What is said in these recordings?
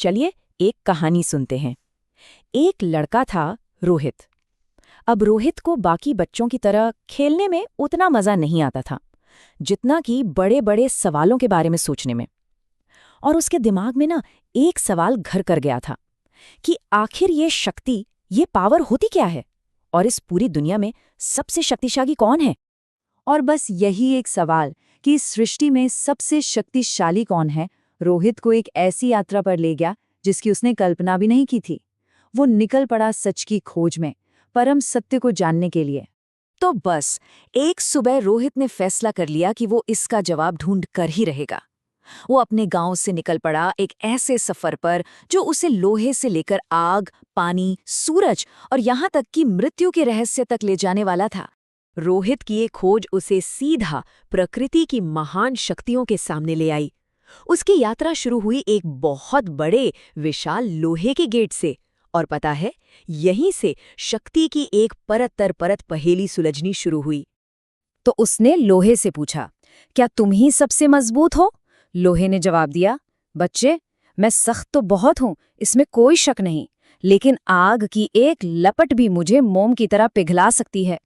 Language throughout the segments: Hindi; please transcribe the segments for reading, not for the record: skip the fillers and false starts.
चलिए एक कहानी सुनते हैं। एक लड़का था रोहित। अब रोहित को बाकी बच्चों की तरह खेलने में उतना मजा नहीं आता था जितना कि बड़े बड़े सवालों के बारे में सोचने में। और उसके दिमाग में ना एक सवाल घर कर गया था कि आखिर ये शक्ति, ये पावर होती क्या है, और इस पूरी दुनिया में सबसे शक्तिशाली कौन है। और बस यही एक सवाल कि इस सृष्टि में सबसे शक्तिशाली कौन है, रोहित को एक ऐसी यात्रा पर ले गया जिसकी उसने कल्पना भी नहीं की थी। वो निकल पड़ा सच की खोज में, परम सत्य को जानने के लिए। तो बस एक सुबह रोहित ने फैसला कर लिया कि वो इसका जवाब ढूंढ कर ही रहेगा। वो अपने गांव से निकल पड़ा एक ऐसे सफर पर जो उसे लोहे से लेकर आग, पानी, सूरज और यहां तक कि मृत्यु के रहस्य तक ले जाने वाला था। रोहित की ये खोज उसे सीधा प्रकृति की महान शक्तियों के सामने ले आई। उसकी यात्रा शुरू हुई एक बहुत बड़े विशाल लोहे के गेट से, और पता है, यहीं से शक्ति की एक परत तर परत पहेली सुलझनी शुरू हुई। तो उसने लोहे से पूछा, क्या तुम ही सबसे मजबूत हो? लोहे ने जवाब दिया, बच्चे, मैं सख्त तो बहुत हूं, इसमें कोई शक नहीं, लेकिन आग की एक लपट भी मुझे मोम की तरह पिघला सकती है।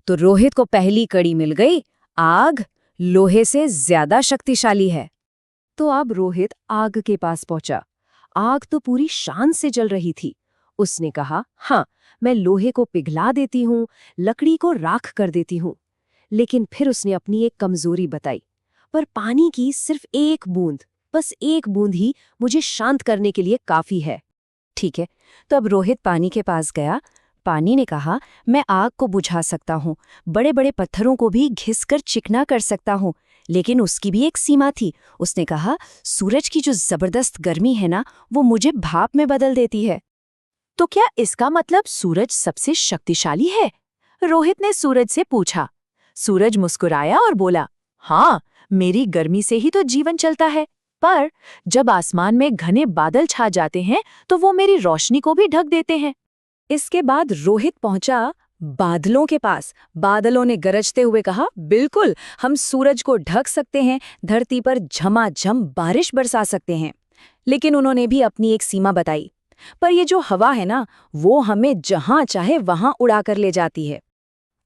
तो रोहित को पहली कड़ी मिल गई, आग लोहे से ज्यादा शक्तिशाली है। तो अब रोहित आग के पास पहुंचा। आग तो पूरी शान से जल रही थी। उसने कहा, हाँ, मैं लोहे को पिघला देती हूँ, लकड़ी को राख कर देती हूँ। लेकिन फिर उसने अपनी एक कमजोरी बताई, पर पानी की सिर्फ एक बूंद, बस एक बूंद ही मुझे शांत करने के लिए काफी है। ठीक है, तो अब रोहित पानी के पास गया। पानी ने कहा, मैं आग को बुझा सकता हूँ, बड़े बड़े पत्थरों को भी घिसकर चिकना कर सकता हूँ, लेकिन उसकी भी एक सीमा थी। उसने कहा, सूरज की जो जबरदस्त गर्मी है ना, वो मुझे भाप में बदल देती है। तो क्या इसका मतलब सूरज सबसे शक्तिशाली है? रोहित ने सूरज से पूछा। सूरज मुस्कुराया और बोला, हाँ, मेरी गर्मी से ही तो जीवन चलता है, पर जब आसमान में घने बादल छा जाते हैं तो वो मेरी रोशनी को भी ढक देते हैं। इसके बाद रोहित पहुंचा बादलों के पास। बादलों ने गरजते हुए कहा, बिल्कुल, हम सूरज को ढक सकते हैं, धरती पर झमाझम बारिश बरसा सकते हैं। लेकिन उन्होंने भी अपनी एक सीमा बताई, पर ये जो हवा है ना, वो हमें जहां चाहे वहां उड़ा कर ले जाती है।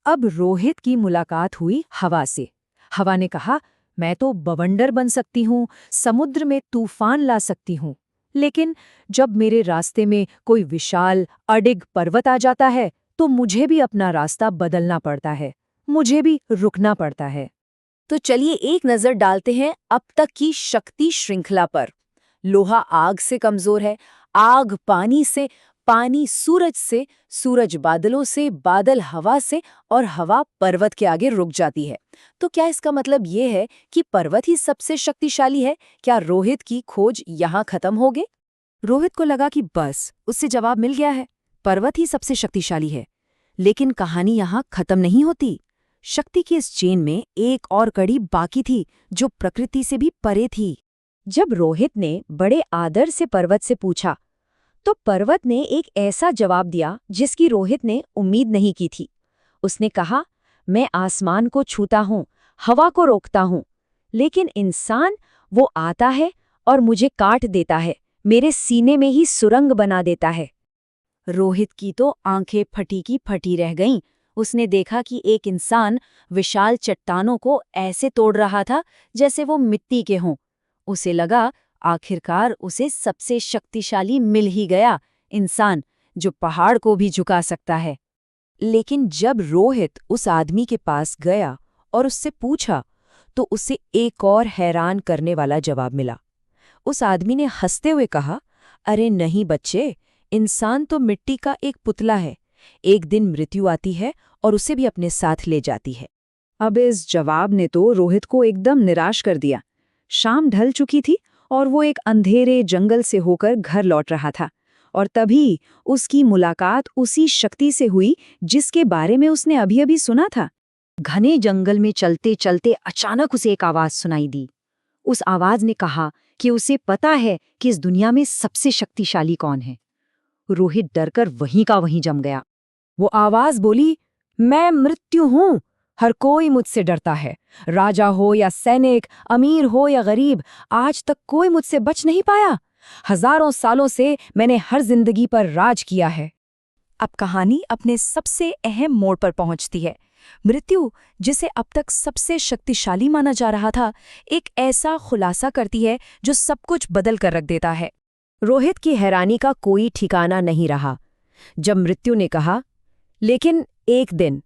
अब रोहित की मुलाकात हुई हवा से। हवा ने कहा, मैं तो बवंडर बन सकती हूँ, समुद्र में तूफान ला सकती हूँ, लेकिन जब मेरे रास्ते में कोई विशाल अडिग पर्वत आ जाता है तो मुझे भी अपना रास्ता बदलना पड़ता है, मुझे भी रुकना पड़ता है। तो चलिए एक नजर डालते हैं अब तक की शक्ति श्रृंखला पर। लोहा आग से कमजोर है, आग पानी से, पानी सूरज से, सूरज बादलों से, बादल हवा से, और हवा पर्वत के आगे रुक जाती है। तो क्या इसका मतलब ये है कि पर्वत ही सबसे शक्तिशाली है? क्या रोहित की खोज यहाँ खत्म हो गई? रोहित को लगा कि बस उससे जवाब मिल गया है, पर्वत ही सबसे शक्तिशाली है। लेकिन कहानी यहाँ खत्म नहीं होती। शक्ति की इस चेन में एक और कड़ी बाकी थी, जो प्रकृति से भी परे थी। जब रोहित ने बड़े आदर से पर्वत से पूछा, तो पर्वत ने एक ऐसा जवाब दिया जिसकी रोहित ने उम्मीद नहीं की थी। उसने कहा, मैं आसमान को छूता हूँ, हवा को रोकता हूँ, लेकिन इंसान, वो आता है और मुझे काट देता है, मेरे सीने में ही सुरंग बना देता है। रोहित की तो आंखें फटी की फटी रह गईं। उसने देखा कि एक इंसान विशाल चट्टानों को ऐसे तोड़ रहा था जैसे वो मिट्टी के हों। उसे लगा, आखिरकार उसे सबसे शक्तिशाली मिल ही गया, इंसान जो पहाड़ को भी झुका सकता है। लेकिन जब रोहित उस आदमी के पास गया और उससे पूछा, तो उसे एक और हैरान करने वाला जवाब मिला। उस आदमी ने हंसते हुए कहा, अरे नहीं बच्चे, इंसान तो मिट्टी का एक पुतला है, एक दिन मृत्यु आती है और उसे भी अपने साथ ले जाती है। अब इस जवाब ने तो रोहित को एकदम निराश कर दिया। शाम ढल चुकी थी और वो एक अंधेरे जंगल से होकर घर लौट रहा था, और तभी उसकी मुलाकात उसी शक्ति से हुई जिसके बारे में उसने अभी अभी सुना था। घने जंगल में चलते चलते अचानक उसे एक आवाज सुनाई दी। उस आवाज ने कहा कि उसे पता है कि इस दुनिया में सबसे शक्तिशाली कौन है। रोहित डरकर वहीं का वहीं जम गया। वो आवाज बोली, मैं मृत्यु हूं, हर कोई मुझसे डरता है, राजा हो या सैनिक, अमीर हो या गरीब, आज तक कोई मुझसे बच नहीं पाया। हजारों सालों से मैंने हर जिंदगी पर राज किया है। अब कहानी अपने सबसे अहम मोड़ पर पहुंचती है। मृत्यु, जिसे अब तक सबसे शक्तिशाली माना जा रहा था, एक ऐसा खुलासा करती है जो सब कुछ बदल कर रख देता है। रोहित की हैरानी का कोई ठिकाना नहीं रहा जब मृत्यु ने कहा, लेकिन एक दिन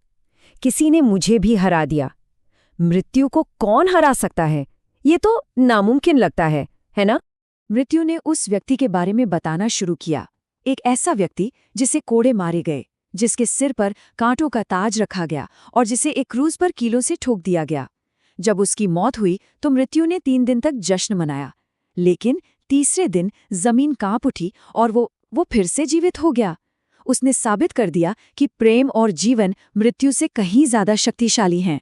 किसी ने मुझे भी हरा दिया। मृत्यु को कौन हरा सकता है? ये तो नामुमकिन लगता है ना? मृत्यु ने उस व्यक्ति के बारे में बताना शुरू किया। एक ऐसा व्यक्ति जिसे कोड़े मारे गए, जिसके सिर पर कांटों का ताज रखा गया और जिसे एक क्रूज पर कीलों से ठोक दिया गया। जब उसकी मौत हुई तो मृत्यु ने 3 दिन तक जश्न मनाया, लेकिन तीसरे दिन जमीन कांप उठी और वो फिर से जीवित हो गया। उसने साबित कर दिया कि प्रेम और जीवन मृत्यु से कहीं ज्यादा शक्तिशाली हैं।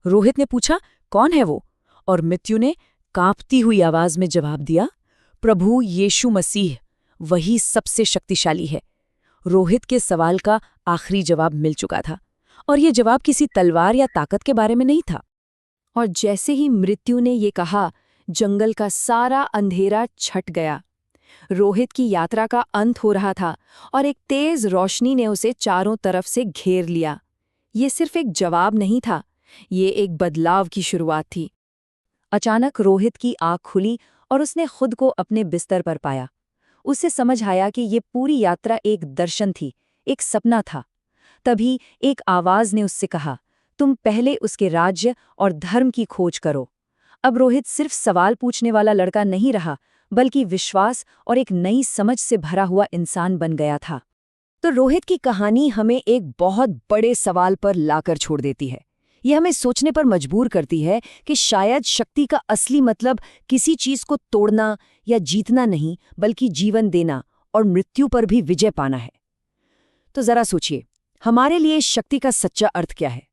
रोहित ने पूछा, कौन है वो? और मृत्यु ने कांपती हुई आवाज में जवाब दिया, प्रभु यीशु मसीह, वही सबसे शक्तिशाली है। रोहित के सवाल का आखिरी जवाब मिल चुका था, और ये जवाब किसी तलवार या ताकत के बारे में नहीं था। और जैसे ही मृत्यु ने ये कहा, जंगल का सारा अंधेरा छट गया। रोहित की यात्रा का अंत हो रहा था और एक तेज रोशनी ने उसे चारों तरफ से घेर लिया। ये सिर्फ एक जवाब नहीं था, ये एक बदलाव की शुरुआत थी। अचानक रोहित की आँख खुली और उसने खुद को अपने बिस्तर पर पाया। उसे समझ आया कि ये पूरी यात्रा एक दर्शन थी, एक सपना था। तभी एक आवाज ने उससे कहा, तुम पहले उसके राज्य और धर्म की खोज करो। अब रोहित सिर्फ सवाल पूछने वाला लड़का नहीं रहा, बल्कि विश्वास और एक नई समझ से भरा हुआ इंसान बन गया था। तो रोहित की कहानी हमें एक बहुत बड़े सवाल पर लाकर छोड़ देती है। यह हमें सोचने पर मजबूर करती है कि शायद शक्ति का असली मतलब किसी चीज को तोड़ना या जीतना नहीं, बल्कि जीवन देना और मृत्यु पर भी विजय पाना है। तो जरा सोचिए, हमारे लिए शक्ति का सच्चा अर्थ क्या है?